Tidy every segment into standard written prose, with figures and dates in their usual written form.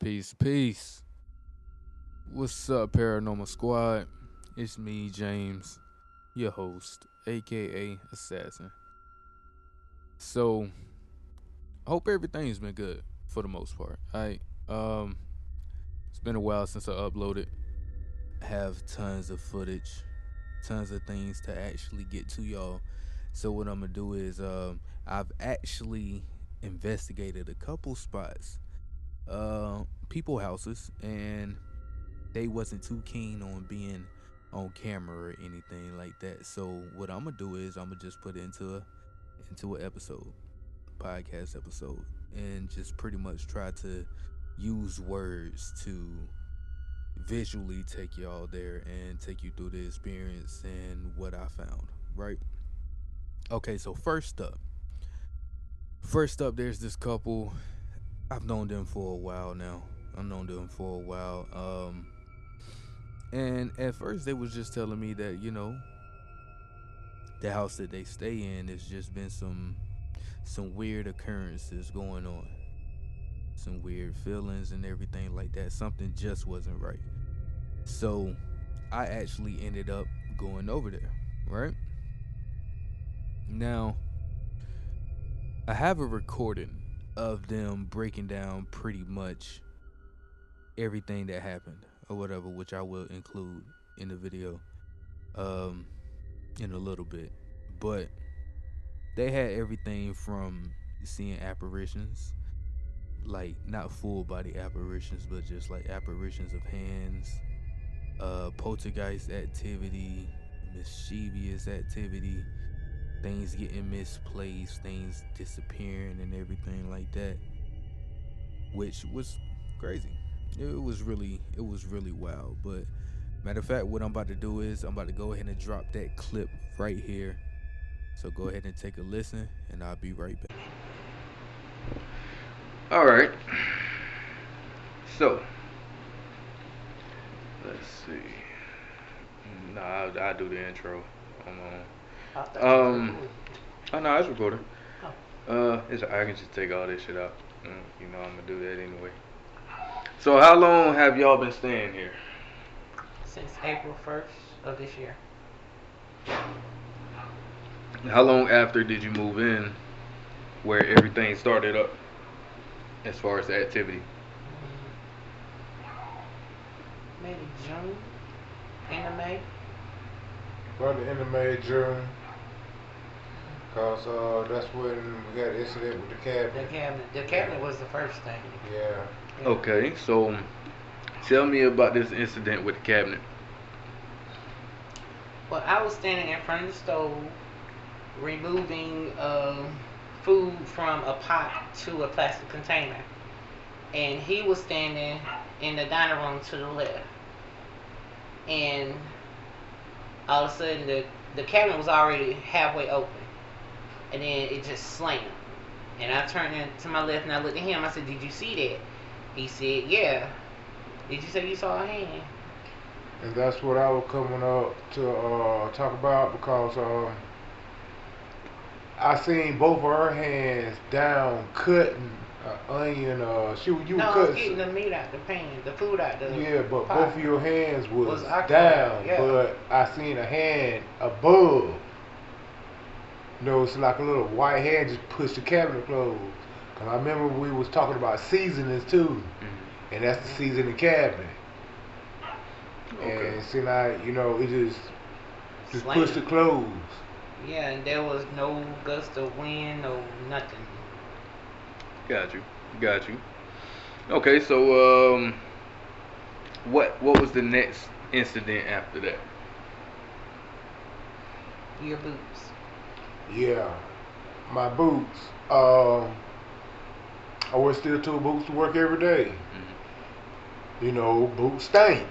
Peace, peace. What's up, Paranormal Squad? It's me, James, your host, aka Assassin. So, I hope everything's been good for the most part. It's been a while since I uploaded. I have tons of footage, tons of things to actually get to y'all. So what I'm gonna do is, I've actually investigated a couple spots, people houses, and they wasn't too keen on being on camera or anything like that. So what I'm gonna do is I'm gonna just put it into an episode, podcast episode, and just pretty much try to use words to visually take y'all there and take you through the experience and what I found. Right? Okay. So first up, there's this couple. I've known them for a while now. I've known them for a while. And at first they was just telling me that, the house that they stay in has just been some weird occurrences going on. Some weird feelings and everything like that. Something just wasn't right. So I actually ended up going over there, right? Now, I have a recording of them breaking down pretty much everything that happened or whatever, which I will include in the video um in a little bit. But they had everything from seeing apparitions, like not full body apparitions, but just like apparitions of hands, poltergeist activity, mischievous activity, things getting misplaced, things disappearing and everything like that, which was crazy. It was really wild. But matter of fact, what I'm about to do is I'm about to go ahead and drop that clip right here. So go ahead and take a listen, and I'll be right back. All right. So let's see. Nah, I'll do the intro. I'm Oh no, it's recording. I can just take all this shit out. I'm gonna do that anyway. So how long have y'all been staying here? Since April 1st of this year. How long after did you move in where everything started up as far as the activity? Maybe June, end of May. About the end of May, June. Cause that's when we had the incident with the cabinet. The cabinet was the first thing. Yeah. Okay, so tell me about this incident with the cabinet. Well, I was standing in front of the stove, removing food from a pot to a plastic container, and he was standing in the dining room to the left. And all of a sudden, the cabinet was already halfway open, and then it just slammed. And I turned to my left and I looked at him. I said, "Did you see that?" He said, "Yeah." "Did you say you saw a hand?" And that's what I was coming up to talk about because I seen both of her hands down cutting onion. You No, I cut. was getting the meat out the pan, the food out the Yeah, but pot. both of your hands was occupied, down. yeah. But I seen a hand above. It's like a little white hand just pushed the cabinet closed. Cause I remember we was talking about seasonings too, and that's the seasoning cabinet. Okay. And see now, it just Slammed. pushed it closed. Yeah, and there was no gust of wind, no nothing. Got you. Okay, so what was the next incident after that? Your boots. Yeah, my boots. I wear steel toe boots to work every day. Boots stink.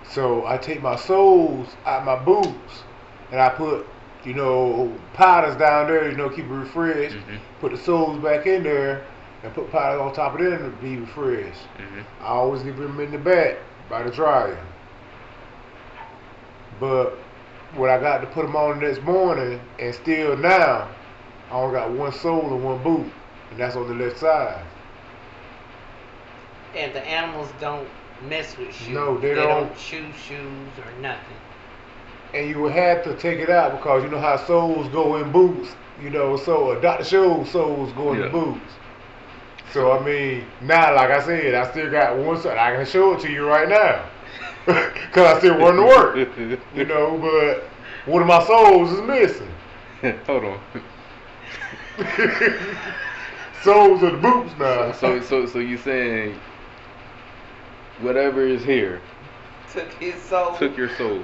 So I take my soles out my boots and I put, powders down there, keep it refreshed. Put the soles back in there and put powder on top of them to be refreshed. I always leave them in the back by the dryer. But when I got to put them on the next morning, and still now, I only got one sole and one boot, and that's on the left side. And the animals don't mess with shoes. No, they They don't. don't chew shoes or nothing. And you would have to take it out because you know how soles go in boots. You know, so Dr. Scholl's soles go in the Yeah. boots. So I mean, now like I said, I still got one side. I can show it to you right now, cause I still run to work. You know, but one of my soles is missing. Hold on. Soles of the boots now. So you saying whatever is here Took his soul. took your soul.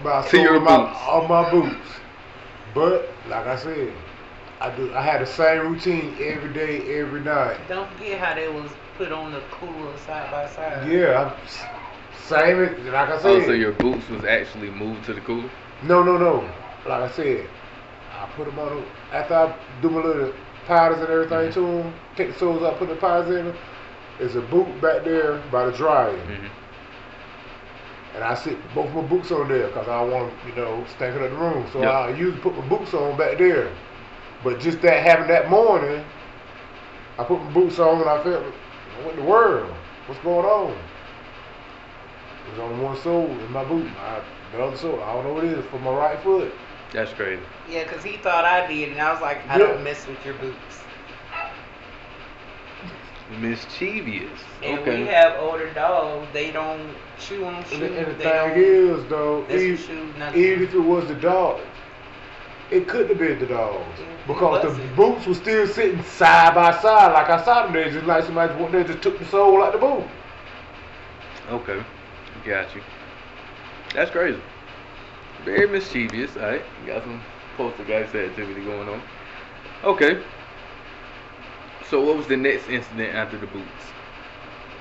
My To sole your of my, boots. on my boots. But like I said, I had the same routine every day, every night. Don't forget how they was put on the cooler side by side. Yeah, same like I said. Oh, so your boots was actually moved to the cooler? No. Like I said, I put them on after I do my little powders and everything to them. Take the soles out, put the powders in them. There's a boot back there by the dryer. And I sit both my boots on there because I want to, stank up the room. So Yep. I usually put my boots on back there. But just that happened that morning, I put my boots on and I felt, what in the world? What's going on? There's only one sole in my boot. The other sole, I don't know what it is, for my right foot. That's crazy. Yeah, because he thought I did, and I was like, I Yeah. don't mess with your boots. Mischievous. And Okay. we have older dogs. They don't chew on shoes. And the They thing don't is, though, mess with even shoes, nothing. if it was the dog, it couldn't have been the dogs. It Because the wasn't. boots were still sitting side by side like I saw them there, just like somebody went there just took the sole out the boot. Okay. Got you. That's crazy. Very mischievous. Alright. Got some poltergeist activity going on. Okay. So what was the next incident after the boots?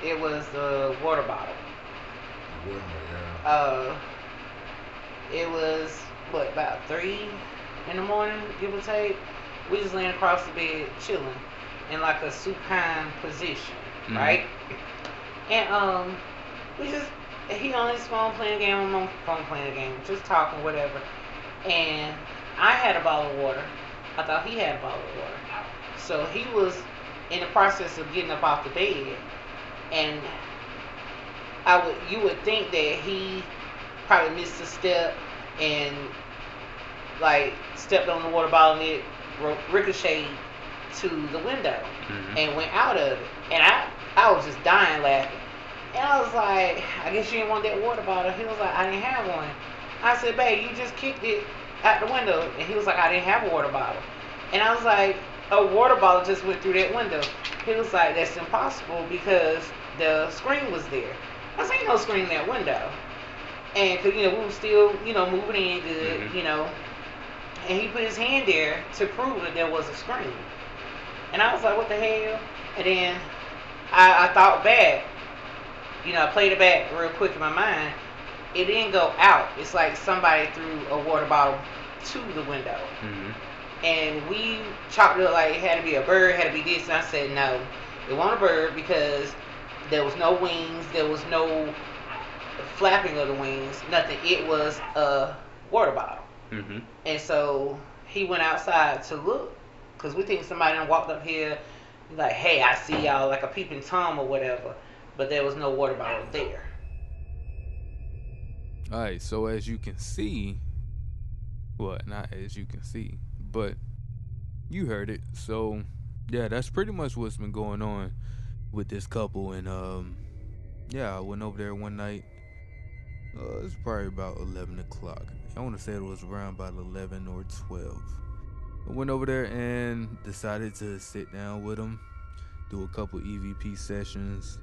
It was the water bottle. It was, what, about 3 in the morning, give or take. We just laying across the bed, chilling, in like a supine position, Mhm. right? And we just, he on his phone playing a game, I'm on phone playing a game, just talking, whatever. And I had a bottle of water. I thought he had a bottle of water. So he was in the process of getting up off the bed, and you would think that he probably missed a step and like stepped on the water bottle and it ricocheted to the window and went out of it. And I was just dying laughing. And I was like, I guess you didn't want that water bottle. He was like, I didn't have one. I said, babe, you just kicked it out the window. And he was like, I didn't have a water bottle. And I was like, a water bottle just went through that window. He was like, that's impossible because the screen was there. I said, ain't no screen in that window. And cause we were still, moving in good, And he put his hand there to prove that there was a screen. And I was like, what the hell? And then I thought back. I played it back real quick in my mind. It didn't go out. It's like somebody threw a water bottle to the window. And we chopped it up like it had to be a bird, had to be this. And I said, no, it wasn't a bird because there was no wings. There was no flapping of the wings, nothing. It was a water bottle. And so he went outside to look because we think somebody done walked up here like, hey, I see y'all, like a peeping Tom or whatever. But there was no water bottle there. Alright, so as you can see, well, not as you can see, but you heard it. So yeah, that's pretty much what's been going on with this couple. And I went over there one night. It was probably about 11 o'clock. I want to say it was around about 11 or 12. I went over there and decided to sit down with them, do a couple EVP sessions,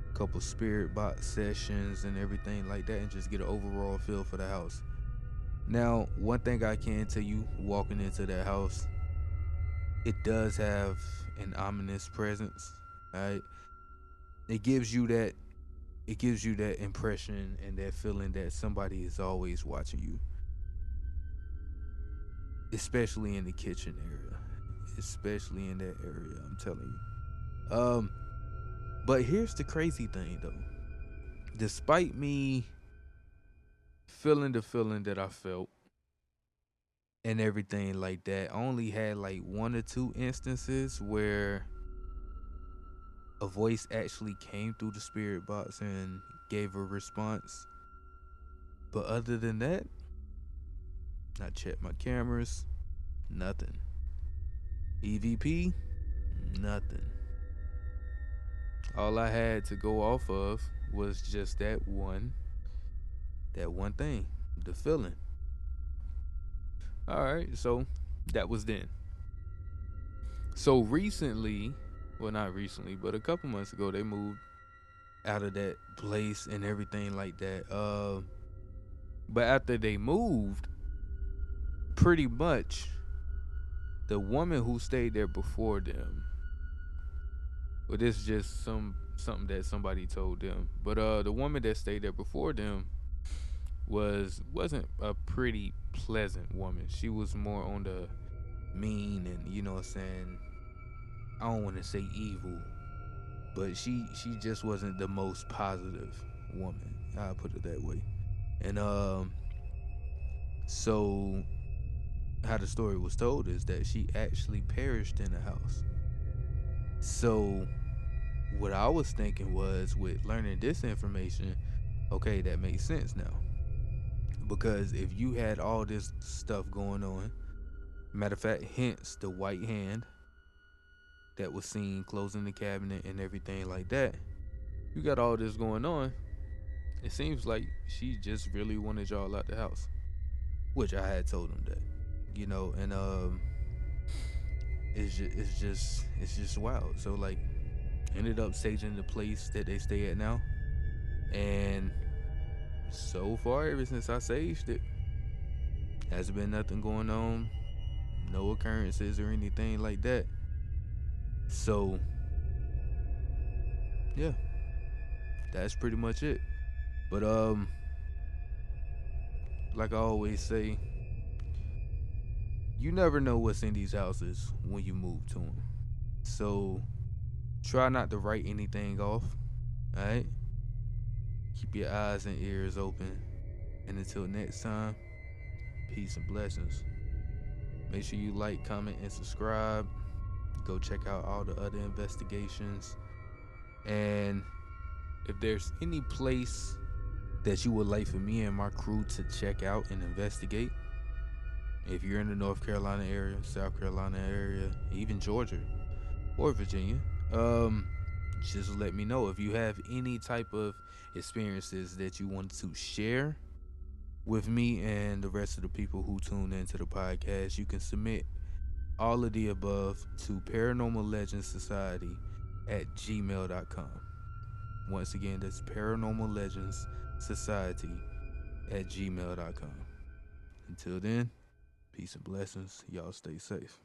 a couple spirit box sessions and everything like that, and just get an overall feel for the house. Now, one thing I can tell you, walking into that house, it does have an ominous presence, right? It gives you that impression and that feeling that somebody is always watching you, especially in the kitchen area, especially in that area, I'm telling you. But here's the crazy thing though. Despite me feeling the feeling that I felt and everything like that, I only had like 1 or 2 instances where, I don't want to say it was around by the 11 or 12. But when over there and decided to sit down with them, do a couple EVP sessions, couple spirit box sessions and everything like that, and just get an overall feel for the house. Now, one thing I can tell you, walking into that house, it does have an ominous presence, right? It gives you that impression and that feeling that somebody is always watching you, especially in the kitchen area, especially in that area, I'm telling you. But a voice actually came through the spirit box and gave a response. But other than that, I checked my cameras, nothing. EVP, nothing. All I had to go off of was just that one thing, the feeling. All right, so that was then. So recently, well, not recently, but a couple months ago, they moved out of that place and everything like that. But after they moved, pretty much the woman who stayed there before them. Well, this is just something that somebody told them. But the woman that stayed there before them wasn't a pretty pleasant woman. She was more on the mean and you know what I'm saying. I don't want to say evil, but she just wasn't the most positive woman. I'll put it that way. And so how the story was told is that she actually perished in the house. So what I was thinking was, with learning this information, okay, that makes sense now. Because if you had all this stuff going on, matter of fact, hence the white hand that was seen closing the cabinet and everything like that, you got all this going on, it seems like she just really wanted y'all out the house, which I had told them that, you know, and it's just wild. So like, ended up staging the place that they stay at now, and so far, ever since I saged it, hasn't been nothing going on, no occurrences or anything like that. So yeah, that's pretty much it. But like I always say, you never know what's in these houses when you move to them. So try not to write anything off. All right. Keep your eyes and ears open. And until next time, peace and blessings. Make sure you like, comment, and subscribe. Go check out all the other investigations. And if there's any place that you would like for me and my crew to check out and investigate, if you're in the North Carolina area, South Carolina area, even Georgia or Virginia, just let me know. If you have any type of experiences that you want to share with me and the rest of the people who tune into the podcast, you can submit all of the above to Paranormal Legends Society at gmail.com. Once again, that's Paranormal Legends Society at gmail.com. Until then, peace and blessings. Y'all stay safe.